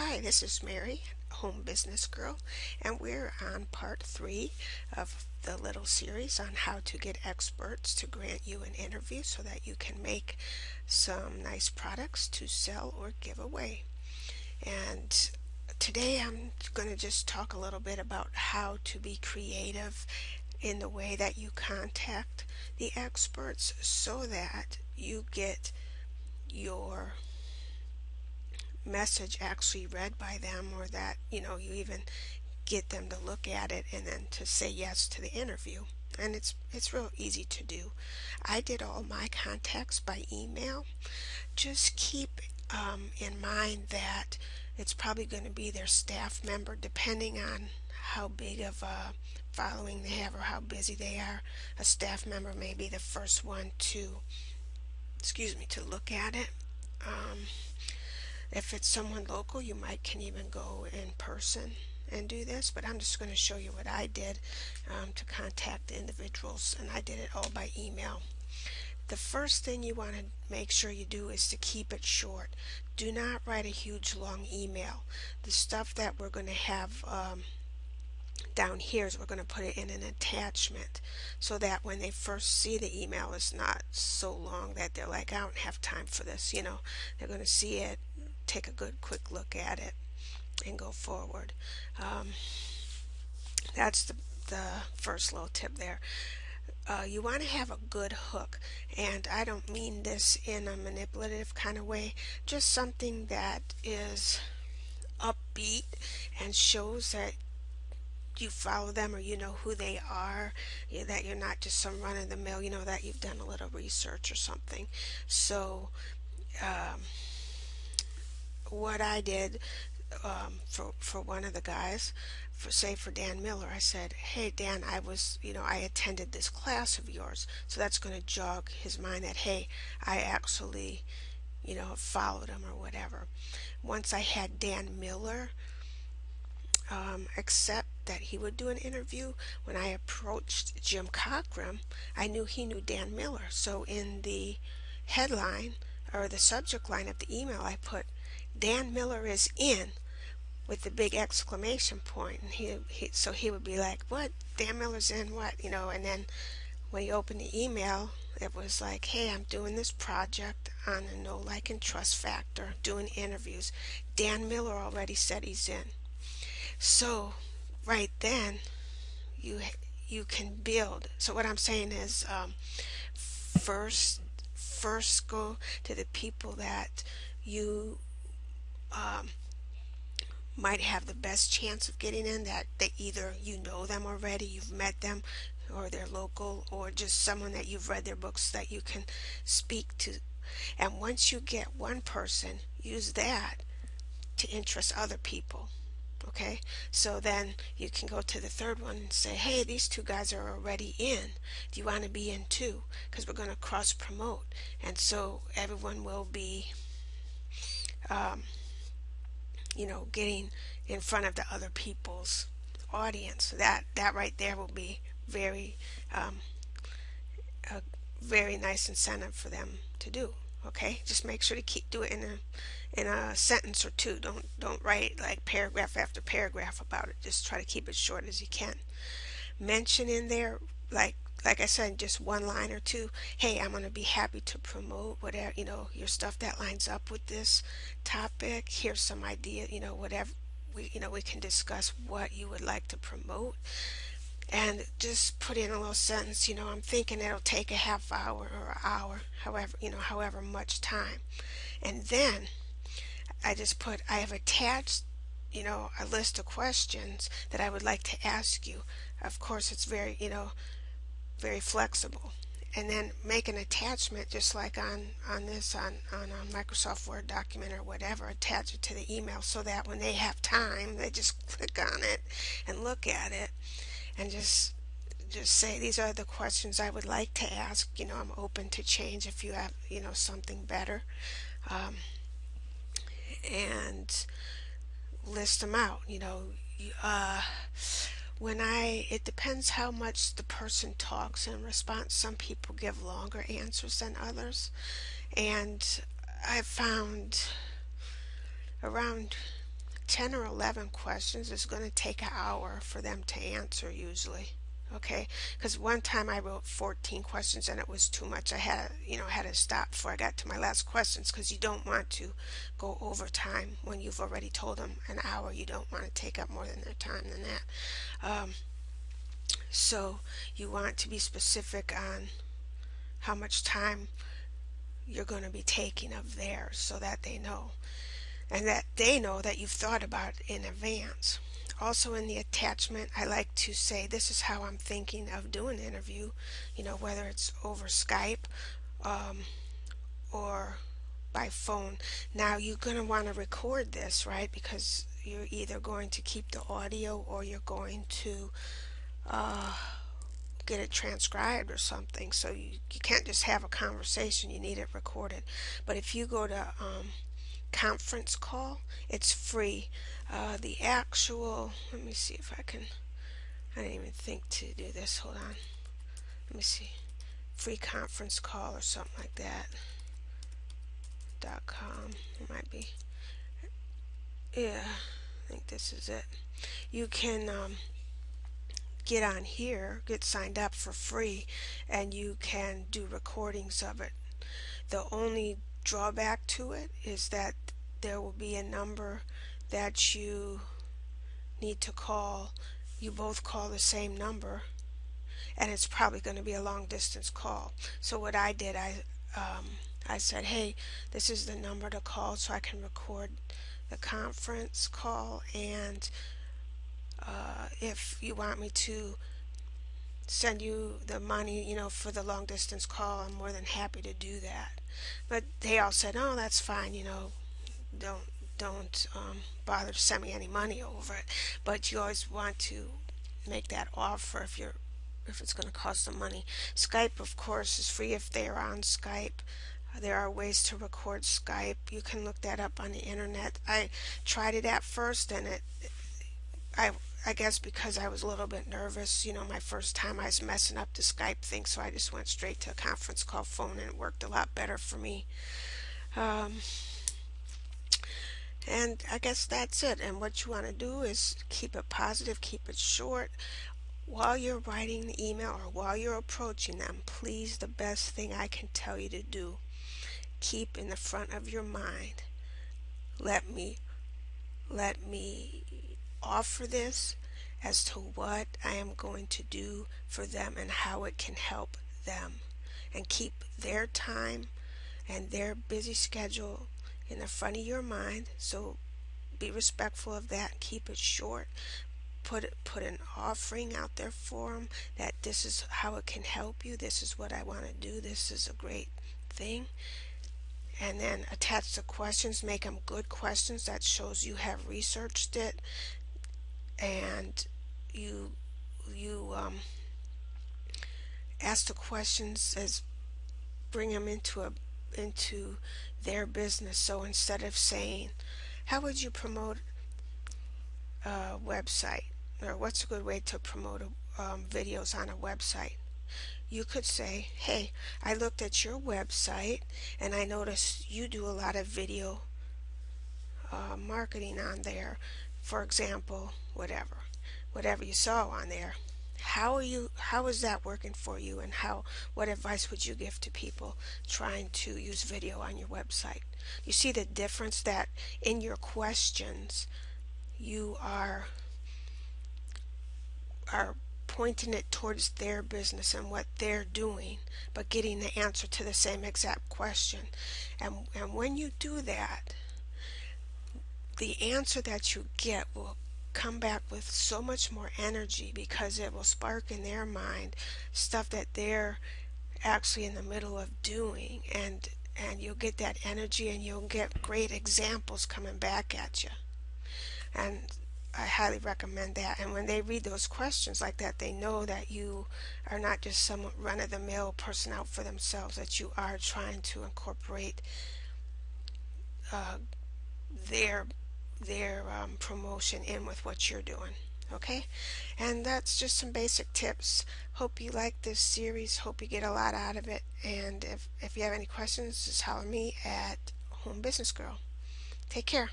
Hi, this is Mary, Home Business Girl, and we're on part 3 of the little series on how to get experts to grant you an interview so that you can make some nice products to sell or give away. And today I'm going to just talk a little bit about how to be creative in the way that you contact the experts so that you get your message actually read by them, or that you even get them to look at it and then to say yes to the interview. And it's real easy to do. I did all my contacts by email. Just keep in mind that it's probably going to be their staff member, depending on how big of a following they have or how busy they are. A staff member may be the first one to to look at it. If it's someone local, you might can even go in person and do this, but I'm just going to show you what I did to contact individuals, and I did it all by email. The first thing you want to make sure you do is to keep it short. Do not write a huge long email. The stuff that we're going to have down here is we're going to put it in an attachment so that when they first see the email, it's not so long that they're like, I don't have time for this. They're going to see it, take a good quick look at it, and go forward. Um, that's the first little tip there. You want to have a good hook, and I don't mean this in a manipulative kind of way, just something that is upbeat and shows that you follow them, or you know who they are, that you're not just some run of the mill, that you've done a little research or something. So what I did for one of the guys, for Dan Miller, I said, hey Dan, I attended this class of yours, so that's going to jog his mind that, hey, I actually followed him or whatever. Once I had Dan Miller accept that he would do an interview, when I approached Jim Cockrum, I knew he knew Dan Miller. So in the headline or the subject line of the email, I put Dan Miller is in with the big exclamation point, and so he would be like, what, Dan Miller's in what, and then when he opened the email, it was like, hey, I'm doing this project on the know, like, and trust factor, doing interviews. Dan Miller already said he's in. So right then you can build. So what I'm saying is, first go to the people that you might have the best chance of getting in, that they either you know them already, you've met them, or they're local, or just someone that you've read their books that you can speak to. And once you get one person, use that to interest other people. Okay, so then you can go to the third one and say, hey, these two guys are already in. Do you want to be in too? Because we're going to cross promote. And so everyone will be, getting in front of the other people's audience. That right there will be a very nice incentive for them to do. Okay, just make sure to do it in a sentence or two. Don't write like paragraph after paragraph about it. Just try to keep it short as you can. Mention in there, like I said, just one line or two. Hey, I'm going to be happy to promote whatever, your stuff that lines up with this topic. Here's some idea, whatever we can discuss what you would like to promote. And just put in a little sentence, I'm thinking it'll take a half hour or an hour, however much time. And then I have attached, a list of questions that I would like to ask you. Of course, it's very, very flexible. And then make an attachment, just like on a Microsoft Word document or whatever. Attach it to the email so that when they have time, they just click on it and look at it, and just say, these are the questions I would like to ask. I'm open to change if you have something better, and list them out. It depends how much the person talks in response. Some people give longer answers than others, and I've found around 10 or 11 questions is going to take an hour for them to answer usually. Okay, because one time I wrote 14 questions and it was too much. I had to stop before I got to my last questions because you don't want to go over time when you've already told them an hour. You don't want to take up more than their time than that. So you want to be specific on how much time you're going to be taking of theirs so that they know, and that they know that you've thought about it in advance. Also, in the attachment, I like to say this is how I'm thinking of doing an interview, whether it's over Skype um, or by phone. Now, you're going to want to record this, right? Because you're either going to keep the audio or you're going to uh, get it transcribed or something. So you can't just have a conversation, you need it recorded. But if you go to conference call, it's free. The actual, let me see if I didn't even think to do this. Hold on. Let me see. Free conference call or something like that. .com. It might be. Yeah, I think this is it. You can get on here, get signed up for free, and you can do recordings of it. The only drawback to it is that there will be a number that you need to call. You both call the same number, and it's probably going to be a long distance call. So what I did, I said, hey, this is the number to call so I can record the conference call, and if you want me to send you the money, for the long distance call, I'm more than happy to do that. But they all said, oh, that's fine, don't bother to send me any money over it. But you always want to make that offer if it's going to cost them money. Skype, of course, is free if they're on Skype. There are ways to record Skype. You can look that up on the internet. I tried it at first, and I guess because I was a little bit nervous, my first time I was messing up the Skype thing, so I just went straight to a conference call phone, and it worked a lot better for me. Um, and I guess that's it. And what you want to do is keep it positive, keep it short. While you're writing the email or while you're approaching them, please, the best thing I can tell you to do, keep in the front of your mind, let me offer this as to what I am going to do for them and how it can help them, and keep their time and their busy schedule in the front of your mind. So be respectful of that. Keep it short. Put an offering out there for them that this is how it can help you. This is what I want to do. This is a great thing. And then attach the questions. Make them good questions. That shows you have researched it, and you ask the questions as bring them into their business. So instead of saying, how would you promote a website, or what's a good way to promote videos on a website, you could say, hey, I looked at your website and I noticed you do a lot of video marketing on there. For example, whatever you saw on there, how is that working for you, and what advice would you give to people trying to use video on your website? You see the difference, that in your questions you are pointing it towards their business and what they're doing, but getting the answer to the same exact question. And when you do that, the answer that you get will come back with so much more energy, because it will spark in their mind stuff that they're actually in the middle of doing, and you'll get that energy, and you'll get great examples coming back at you. And I highly recommend that. And when they read those questions like that, they know that you are not just some run-of-the-mill person out for themselves, that you are trying to incorporate their promotion in with what you're doing. Okay, and that's just some basic tips. Hope you like this series. Hope you get a lot out of it. And if you have any questions, just holler me at Home Business Girl. Take care.